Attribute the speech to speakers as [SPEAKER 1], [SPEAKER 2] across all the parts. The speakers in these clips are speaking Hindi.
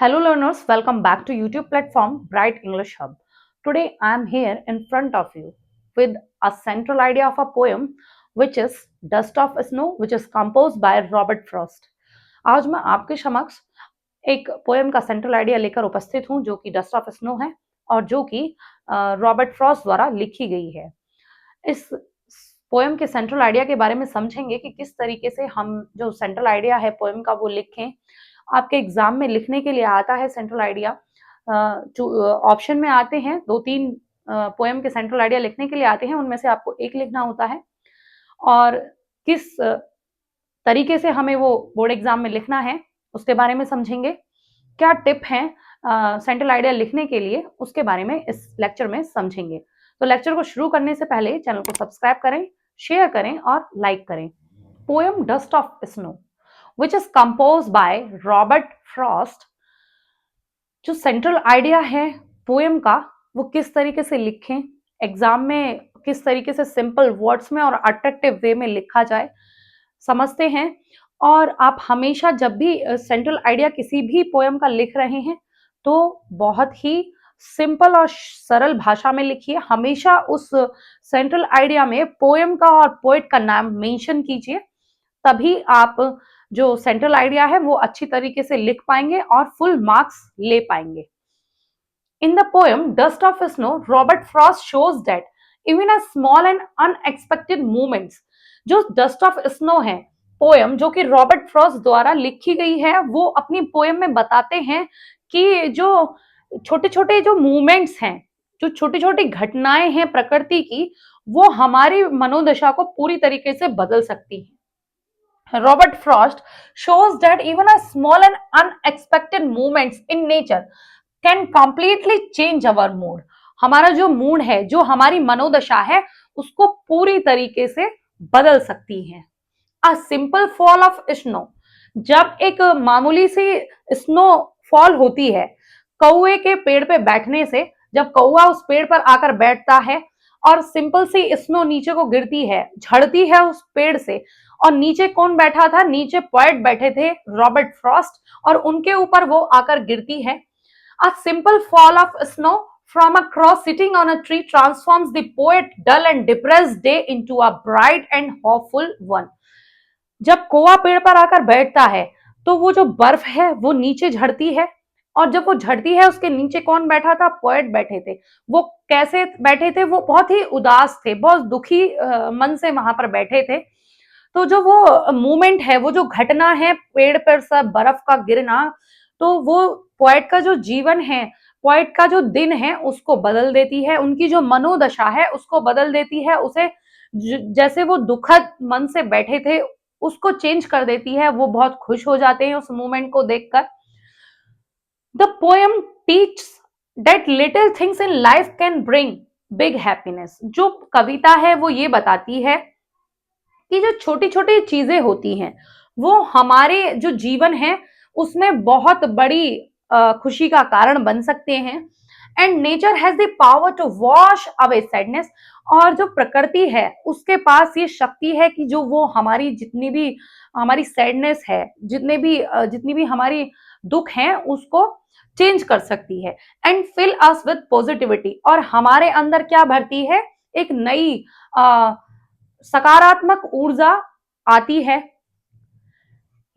[SPEAKER 1] Hello learners, welcome back to YouTube platform Bright English Hub. Today I am here in front of you with a central idea of a poem which is Dust of Snow which is composed by Robert Frost. आज मैं आपके समक्ष एक पोएम का सेंट्रल आइडिया लेकर उपस्थित हूं जो कि डस्ट ऑफ स्नो है और जो कि रॉबर्ट फ्रॉस्ट द्वारा लिखी गई है। इस पोएम के सेंट्रल आइडिया के बारे में समझेंगे कि किस तरीके से हम जो सेंट्रल आइडिया है पोएम का वो लिखें। आपके एग्जाम में लिखने के लिए आता है सेंट्रल आइडिया, ऑप्शन में आते हैं दो तीन पोएम के सेंट्रल आइडिया लिखने के लिए आते हैं, उनमें से आपको एक लिखना होता है और किस तरीके से हमें वो बोर्ड एग्जाम में लिखना है उसके बारे में समझेंगे। क्या टिप है सेंट्रल आइडिया लिखने के लिए उसके बारे में इस लेक्चर में समझेंगे। तो लेक्चर को शुरू करने से पहले चैनल को सब्सक्राइब करें, शेयर करें और लाइक करें। Poem dust of snow which is composed by Robert Frost। जो सेंट्रल आइडिया है पोएम का वो किस तरीके से लिखें, एग्जाम में किस तरीके से सिंपल वर्ड्स में और अट्रैक्टिव वे में लिखा जाए समझते हैं। और आप हमेशा जब भी सेंट्रल आइडिया किसी भी पोएम का लिख रहे हैं तो बहुत ही सिंपल और सरल भाषा में लिखिए। हमेशा उस सेंट्रल आइडिया में पोएम का और पोएट का नाम मेंशन कीजिए, तभी आप जो सेंट्रल आइडिया है वो अच्छी तरीके से लिख पाएंगे और फुल मार्क्स ले पाएंगे। In the poem Dust of Snow, Robert Frost shows that even a small and unexpected moments, जो Dust of Snow है पोएम जो कि रॉबर्ट फ्रॉस्ट द्वारा लिखी गई है, वो अपनी पोएम में बताते हैं कि जो छोटे छोटे जो मूवमेंट्स हैं, जो छोटी छोटी घटनाएं हैं प्रकृति की, वो हमारी मनोदशा को पूरी तरीके से बदल सकती हैं। Robert Frost shows that even a small and unexpected movements in nature can completely change our mood। हमारा जो मूड है, जो हमारी मनोदशा है, उसको पूरी तरीके से बदल सकती है। A simple fall of snow, जब एक मामूली सी स्नो फॉल होती है, कौवे के पेड़ पे बैठने से, जब कौवा उस पेड़ पर आकर बैठता है और सिंपल सी स्नो नीचे को गिरती है, झड़ती है उस पेड़ से, और नीचे कौन बैठा था, नीचे पोएट बैठे थे रॉबर्ट फ्रॉस्ट, और उनके ऊपर वो आकर गिरती है। A simple fall of snow from a crow sitting on a tree transforms the poet dull and depressed day into a bright and hopeful one. जब कौवा पेड़ पर आकर बैठता है तो वो जो बर्फ है वो नीचे झड़ती है, और जब वो झड़ती है उसके नीचे कौन बैठा था, पोएट बैठे थे। वो कैसे बैठे थे, वो बहुत ही उदास थे, बहुत दुखी मन से वहां पर बैठे थे। तो जो वो मूवमेंट है, वो जो घटना है पेड़ पर सब बर्फ का गिरना, तो वो पोएट का जो जीवन है, पोएट का जो दिन है उसको बदल देती है, उनकी जो मनोदशा है उसको बदल देती है, उसे जैसे वो दुखद मन से बैठे थे उसको चेंज कर देती है। वो बहुत खुश हो जाते हैं उस मूवमेंट को देखकर। The poem teach that little things in life can bring big happiness. जो कविता है वो ये बताती है कि जो छोटी छोटी चीजें होती हैं वो हमारे जो जीवन है उसमें बहुत बड़ी खुशी का कारण बन सकते हैं। And nature has the power to wash away sadness. और जो प्रकृति है उसके पास ये शक्ति है कि जो वो हमारी जितनी भी हमारी सैडनेस है, जितनी भी हमारी दुख है उसको चेंज कर सकती है। And fill us with positivity, और हमारे अंदर क्या भरती है, एक नई सकारात्मक ऊर्जा आती है।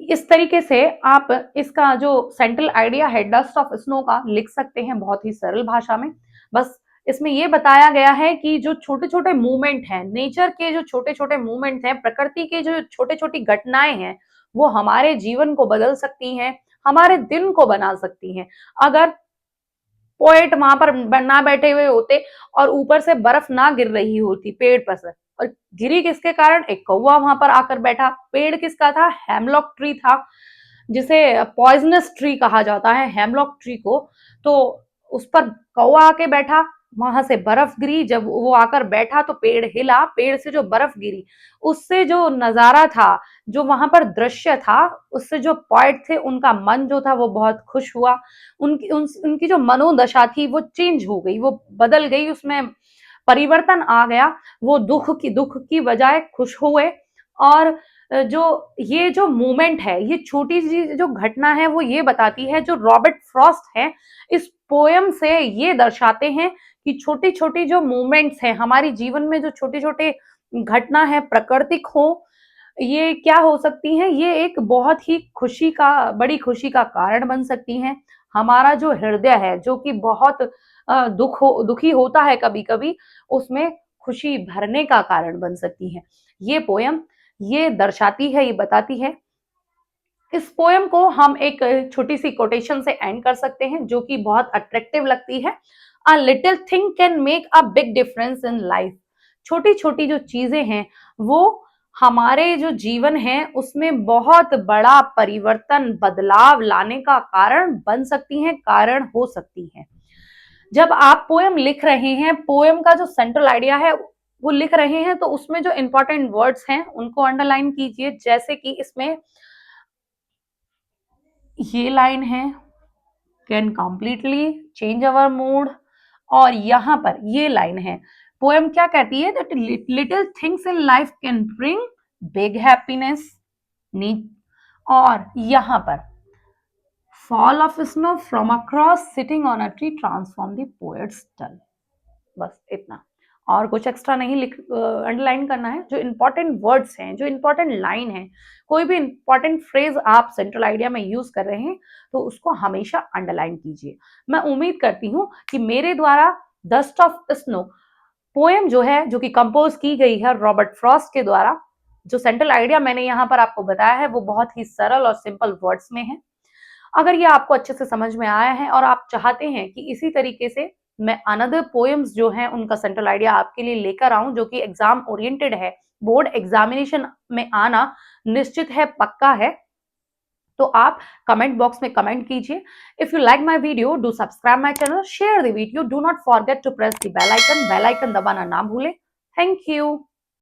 [SPEAKER 1] इस तरीके से आप इसका जो सेंट्रल आइडिया है डस्ट ऑफ स्नो का लिख सकते हैं बहुत ही सरल भाषा में। बस इसमें यह बताया गया है कि जो छोटे छोटे मूवमेंट हैं, नेचर के जो छोटे छोटे मूवमेंट हैं, प्रकृति के जो छोटे छोटी घटनाएं हैं, वो हमारे जीवन को बदल सकती हैं, हमारे दिन को बना सकती हैं। अगर पोएट वहां पर ना बैठे हुए होते और ऊपर से बर्फ ना गिर रही होती पेड़ पर से, और गिरी किसके कारण, एक कौवा वहां पर आकर बैठा। पेड़ किसका था, हेमलॉक ट्री था, जिसे पॉइजनस ट्री कहा जाता है हेमलॉक ट्री को। तो उस पर कौवा आके बैठा, वहां से बर्फ गिरी, जब वो आकर बैठा तो पेड़ हिला, पेड़ से जो बर्फ गिरी उससे जो नजारा था, जो वहां पर दृश्य था, उससे जो पोएट थे उनका मन जो था वो बहुत खुश हुआ। उनकी जो मनोदशा थी वो चेंज हो गई, वो बदल गई, उसमें परिवर्तन आ गया। वो दुख की बजाय खुश हुए और जो ये जो मूवमेंट है, ये छोटी सी जो घटना है वो ये बताती है, जो रॉबर्ट फ्रॉस्ट है इस पोयम से ये दर्शाते हैं कि छोटी छोटी जो मूवमेंट्स हैं हमारी जीवन में, जो छोटे छोटे घटना है प्राकृतिक हो, ये क्या हो सकती हैं, ये एक बहुत ही खुशी का, बड़ी खुशी का कारण बन सकती हैं। हमारा जो हृदय है जो कि बहुत दुखी होता है कभी कभी, उसमें खुशी भरने का कारण बन सकती है। ये पोयम ये दर्शाती है, ये बताती है। इस पोयम को हम एक छोटी सी कोटेशन से एंड कर सकते हैं जो कि बहुत अट्रैक्टिव लगती है। A little thing can make a big difference in life. छोटी छोटी जो चीजें हैं वो हमारे जो जीवन है उसमें बहुत बड़ा परिवर्तन, बदलाव लाने का कारण बन सकती हैं, कारण हो सकती हैं। जब आप पोयम लिख रहे हैं, पोयम का जो सेंट्रल आइडिया है वो लिख रहे हैं, तो उसमें जो इंपॉर्टेंट वर्ड्स हैं उनको अंडरलाइन कीजिए। जैसे कि इसमें ये लाइन है, can completely change our mood, और यहां पर ये लाइन है, पोएम क्या कहती है, that little things in life can bring big happiness. और यहां पर fall of snow from across sitting on a tree transform the poets टल। बस इतना, और कुछ एक्स्ट्रा नहीं लिख अंडरलाइन करना है। जो इंपॉर्टेंट वर्ड्स हैं, जो इंपॉर्टेंट लाइन है, कोई भी इंपॉर्टेंट फ्रेज आप सेंट्रल आइडिया में यूज कर रहे हैं तो उसको हमेशा अंडरलाइन कीजिए। मैं उम्मीद करती हूं कि मेरे द्वारा डस्ट ऑफ स्नो पोएम जो है, जो कि कंपोज की गई है रॉबर्ट फ्रॉस्ट के द्वारा, जो सेंट्रल आइडिया मैंने यहाँ पर आपको बताया है वो बहुत ही सरल और सिंपल वर्ड्स में है। अगर ये आपको अच्छे से समझ में आया है और आप चाहते हैं कि इसी तरीके से मैं अनदर पोएम्स जो हैं उनका सेंट्रल आइडिया आपके लिए लेकर आऊं, जो कि एग्जाम ओरिएंटेड है, बोर्ड एग्जामिनेशन में आना निश्चित है, पक्का है, तो आप कमेंट बॉक्स में कमेंट कीजिए। If you like my video, do subscribe my channel, share the video, do not forget to press the bell icon दबाना ना भूलें। Thank you.